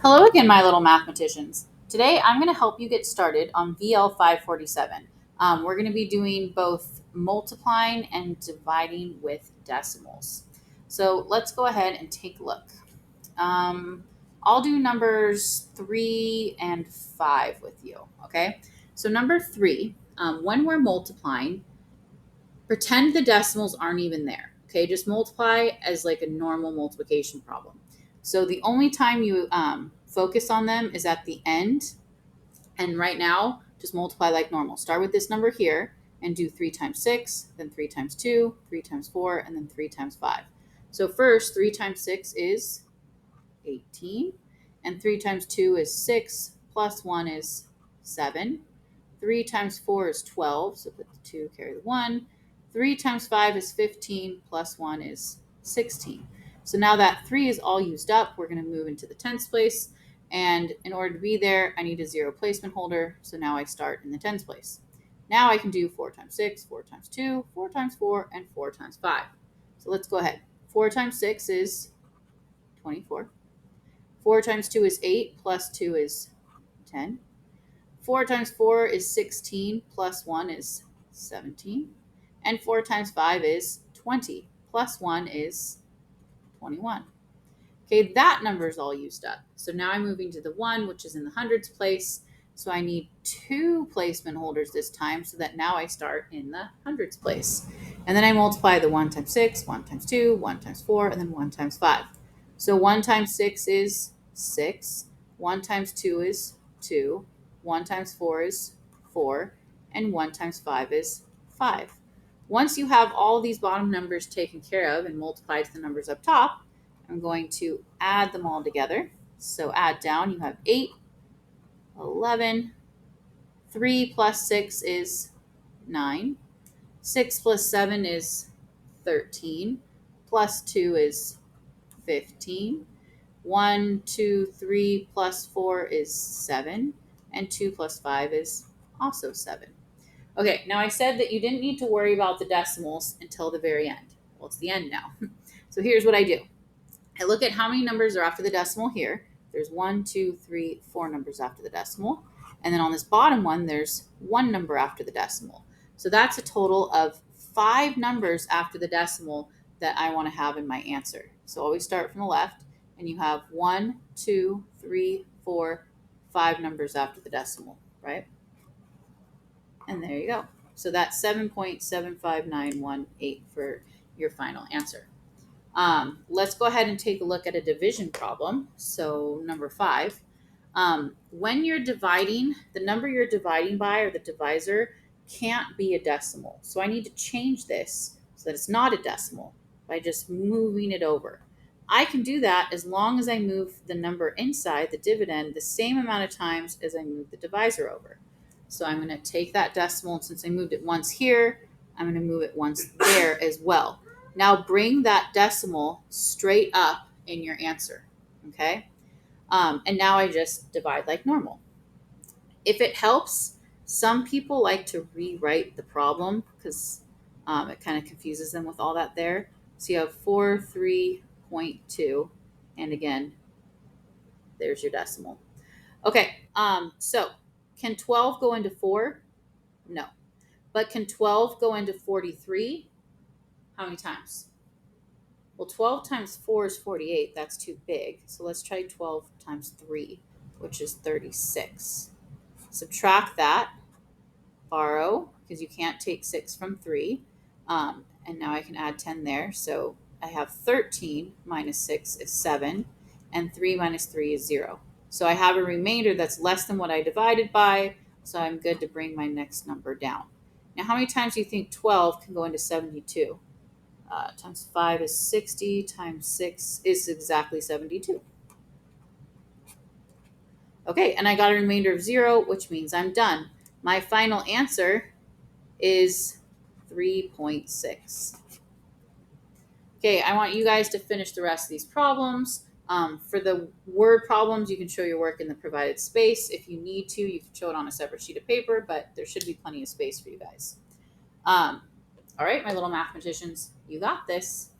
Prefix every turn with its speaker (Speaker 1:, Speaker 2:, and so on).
Speaker 1: Hello again, my little mathematicians. Today I'm going to help you get started on VL-547. We're going to be doing both multiplying and dividing with decimals. So let's go ahead and take a look. I'll do numbers 3 and 5 with you, okay? So number 3, when we're multiplying, pretend the decimals aren't even there, okay? Just multiply as like a normal multiplication problem. So the only time you focus on them is at the end. And right now, just multiply like normal. Start with this number here and do 3 times 6, then 3 times 2, 3 times 4, and then 3 times 5. So first, 3 times 6 is 18, and 3 times 2 is 6, plus 1 is 7. 3 times 4 is 12, so put the 2, carry the 1. 3 times 5 is 15, plus 1 is 16. So now that 3 is all used up, we're going to move into the tens place. And in order to be there, I need a 0 placement holder. So now I start in the tens place. Now I can do 4 times 6, 4 times 2, 4 times 4, and 4 times 5. So let's go ahead. 4 times 6 is 24. 4 times 2 is 8, plus 2 is 10. 4 times 4 is 16, plus 1 is 17. And 4 times 5 is 20, plus 1 is 21. Okay, that number is all used up. So now I'm moving to the 1, which is in the hundreds place. So I need 2 placement holders this time so that now I start in the hundreds place. And then I multiply the 1 times 6, 1 times 2, 1 times 4, and then 1 times 5. So 1 times 6 is 6, 1 times 2 is 2, 1 times 4 is 4, and 1 times 5 is 5. Once you have all these bottom numbers taken care of and multiplied to the numbers up top, I'm going to add them all together. So add down, you have 8, 11, 3 plus 6 is 9, 6 plus 7 is 13, plus 2 is 15, 1, 2, 3 plus 4 is 7, and 2 plus 5 is also 7. Okay, now I said that you didn't need to worry about the decimals until the very end. Well, it's the end now. So here's what I do. I look at how many numbers are after the decimal here. There's 1, 2, 3, 4 numbers after the decimal. And then on this bottom one, there's 1 number after the decimal. So that's a total of 5 numbers after the decimal that I want to have in my answer. So always start from the left, and you have 1, 2, 3, 4, 5 numbers after the decimal, right? And there you go. So that's 7.75918 for your final answer. Let's go ahead and take a look at a division problem. So number 5, when you're dividing, the number you're dividing by, or the divisor, can't be a decimal. So I need to change this so that it's not a decimal by just moving it over. I can do that as long as I move the number inside the dividend the same amount of times as I move the divisor over. So I'm going to take that decimal, and since I moved it once here, I'm going to move it once there as well. Now bring that decimal straight up in your answer, okay? And now I just divide like normal. If it helps, some people like to rewrite the problem because it kind of confuses them with all that there. So you have 43.2, and again, there's your decimal. Okay, so can 12 go into 4? No. But can 12 go into 43? How many times? Well, 12 times 4 is 48. That's too big. So let's try 12 times 3, which is 36. Subtract that, borrow, because you can't take 6 from 3. And now I can add 10 there. So I have 13 minus 6 is 7, and 3 minus 3 is 0. So I have a remainder that's less than what I divided by, so I'm good to bring my next number down. Now, how many times do you think 12 can go into 72? Times 5 is 60, times 6 is exactly 72. Okay, and I got a remainder of 0, which means I'm done. My final answer is 3.6. Okay, I want you guys to finish the rest of these problems. For the word problems, you can show your work in the provided space. If you need to, you can show it on a separate sheet of paper, but there should be plenty of space for you guys. All right, my little mathematicians, you got this.